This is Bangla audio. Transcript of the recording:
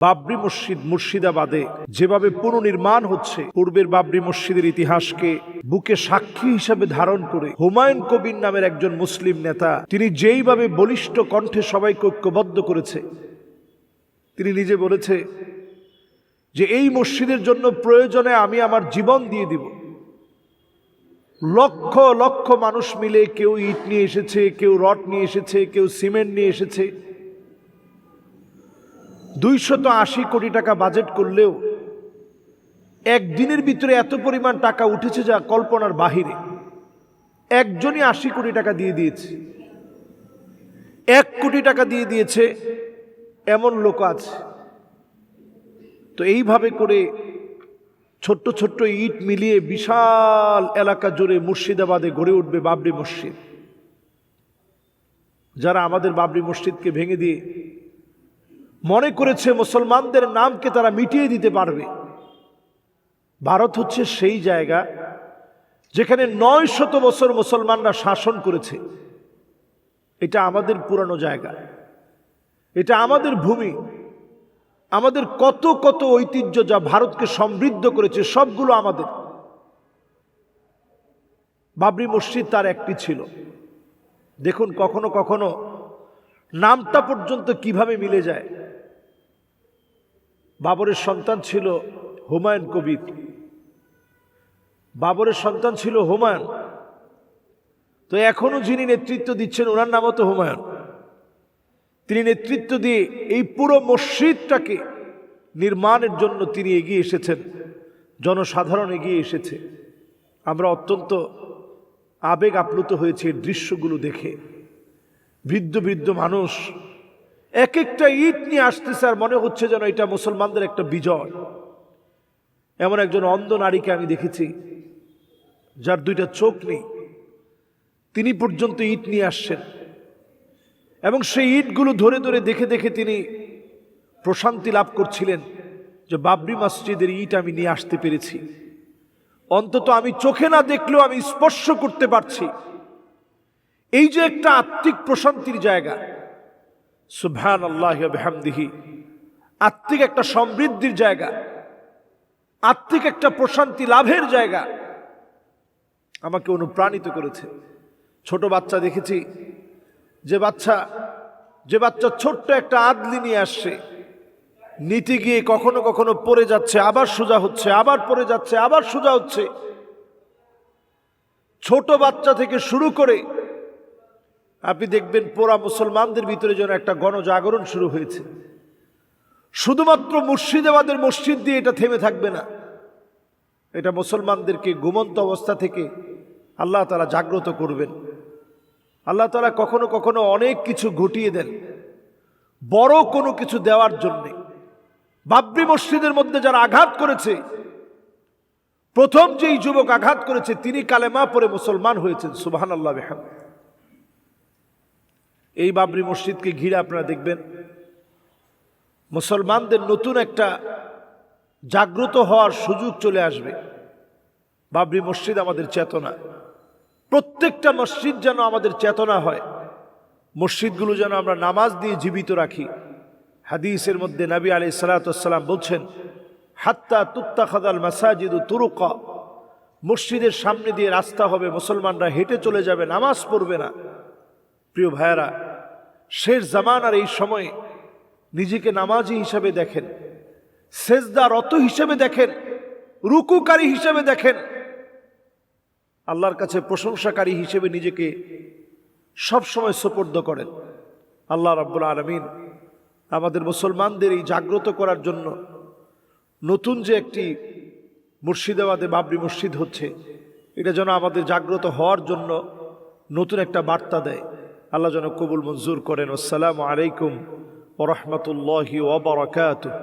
বাবরি মসজিদ মুর্শিদাবাদে যেভাবে পুনর্নির্মাণ হচ্ছে, পূর্বের বাবরি মসজিদের ইতিহাসকে বুকে সাক্ষী হিসেবে ধারণ করে হুমায়ুন কবির নামের একজন মুসলিম নেতা, তিনি যেইভাবে বলিষ্ঠ কণ্ঠে সবাইকে ঐক্যবদ্ধ করেছে, তিনি নিজে বলেছে যে এই মসজিদের জন্য প্রয়োজনে আমি আমার জীবন দিয়ে দিব। লক্ষ লক্ষ মানুষ মিলে কেউ ইট নিয়ে এসেছে, কেউ রড নিয়ে এসেছে, কেউ সিমেন্ট নিয়ে এসেছে। 280 কোটি টাকা বাজেট করলেও একদিনের ভিতরে এত পরিমাণ টাকা উঠেছে যা কল্পনার বাহিরে। একজনই 80 কোটি টাকা দিয়ে দিয়েছে, 1 কোটি টাকা দিয়ে দিয়েছে এমন লোক আছে। তো এইভাবে করে ছোট্ট ছোট্ট ইট মিলিয়ে বিশাল এলাকা জুড়ে মুর্শিদাবাদে গড়ে উঠবে বাবরি মসজিদ। যারা আমাদের বাবরি মসজিদকে ভেঙে দিয়ে মনে করেছে মুসলমানদের নামকে তারা মিটিয়ে দিতে পারবে, ভারত হচ্ছে সেই জায়গা যেখানে 900 বছর মুসলমানরা শাসন করেছে। এটা আমাদের পুরানো জায়গা, এটা আমাদের ভূমি, আমাদের কত কত ঐতিহ্য যা ভারতকে সমৃদ্ধ করেছে সবগুলো আমাদের। বাবরি মসজিদ তার একটি ছিল। দেখুন কখনো কখনো নামটা পর্যন্ত কিভাবে মিলে যায়। বাবরের সন্তান ছিল হুমায়ুন কবির, বাবরের সন্তান ছিল হুমায়ুন। তো এখনো যিনি নেতৃত্ব দিচ্ছেন ওনার নামও তো হুমায়ুন। তিনি নেতৃত্ব দিয়ে এই পুরো মসজিদটাকে নির্মাণের জন্য তিনি এগিয়ে এসেছেন, জনসাধারণ এগিয়ে এসেছে। আমরা অত্যন্ত আবেগ আপ্লুত হয়েছি এই দৃশ্যগুলো দেখে। বৃদ্ধ বৃদ্ধ মানুষ এক একটা ইট নিয়ে আসতেছে আর মনে হচ্ছে যেন এটা মুসলমানদের একটা বিজয়। এমন একজন অন্ধ নারীকে আমি দেখেছি যার 2টা চোখ নেই, তিনি পর্যন্ত ইট নিয়ে আসছেন এবং সেই ইটগুলো ধরে ধরে দেখে দেখে তিনি প্রশান্তি লাভ করছিলেন যে বাবরি মসজিদের ইট আমি নিয়ে আসতে পেরেছি। অন্তত আমি চোখে না দেখলেও আমি স্পর্শ করতে পারছি। এই যে একটা আত্মিক প্রশান্তির জায়গা, সুবহানাল্লাহি ওয়া বিহামদিহি, আত্মিক একটা সমৃদ্ধির জায়গা, আত্মিক একটা প্রশান্তি লাভের জায়গা আমাকে অনুপ্রাণিত করেছে। ছোট বাচ্চা দেখেছি, যে বাচ্চা ছোট্ট একটা আদলি নিয়ে আসছে, নিতে গিয়ে কখনো কখনো পড়ে যাচ্ছে, আবার সোজা হচ্ছে, আবার পড়ে যাচ্ছে, আবার সোজা হচ্ছে। ছোট বাচ্চা থেকে শুরু করে আপনি দেখবেন পুরা মুসলমানদের ভিতরে যেন একটা গণজাগরণ শুরু হয়েছে। শুধুমাত্র মুর্শিদাবাদের মসজিদ দিয়ে এটা থেমে থাকবে না, এটা মুসলমানদেরকে ঘুমন্ত অবস্থা থেকে আল্লাহ তাআলা জাগ্রত করবেন। আল্লাহ তাআলা কখনো কখনো অনেক কিছু ঘটিয়ে দেন বড় কোনো কিছু দেওয়ার জন্যে। বাবরি মসজিদের মধ্যে যারা আঘাত করেছে, প্রথম যেই যুবক আঘাত করেছে তিনি কালেমা পড়ে মুসলমান হয়েছেন, সুবহানাল্লাহ বিহামদিহি। এই বাবরি মসজিদকে ঘিরে আপনারা দেখবেন মুসলমানদের নতুন একটা জাগ্রত হওয়ার সুযোগ চলে আসবে। বাবরি মসজিদ আমাদের চেতনা, প্রত্যেকটা মসজিদ যেন আমাদের চেতনা হয়। মসজিদগুলো যেন আমরা নামাজ দিয়ে জীবিত রাখি। হাদিসের মধ্যে নবী আলাইহিস সালাতু ওয়াস সালাম বলছেন, হাত্তা তুত্তাখাযাল মাসাজিদু তুরুকা, মসজিদের সামনে দিয়ে রাস্তা হবে, মুসলমানরা হেঁটে চলে যাবে, নামাজ পড়বে না। প্রিয় ভাইয়েরা, শেষ জামানার এই সময়ে নিজেকে নামাজি হিসাবে দেখেন, সেজদারত হিসেবে দেখেন, রুকুকারী হিসেবে দেখেন, আল্লাহর কাছে প্রশংসাকারী হিসেবে নিজেকে সবসময় সুপর্দ করেন। আল্লাহ রাব্বুল আলামিন আমাদের মুসলমানদের এই জাগ্রত করার জন্য নতুন যে একটি মুর্শিদাবাদে বাবরি মসজিদ হচ্ছে, এটা যেন আমাদের জাগ্রত হওয়ার জন্য নতুন একটা বার্তা দেয়। আল্লাহ যেন কবুল মঞ্জুর করেন। আসসালামু আলাইকুম ওয়া রাহমাতুল্লাহি ওয়া বারাকাতুহু।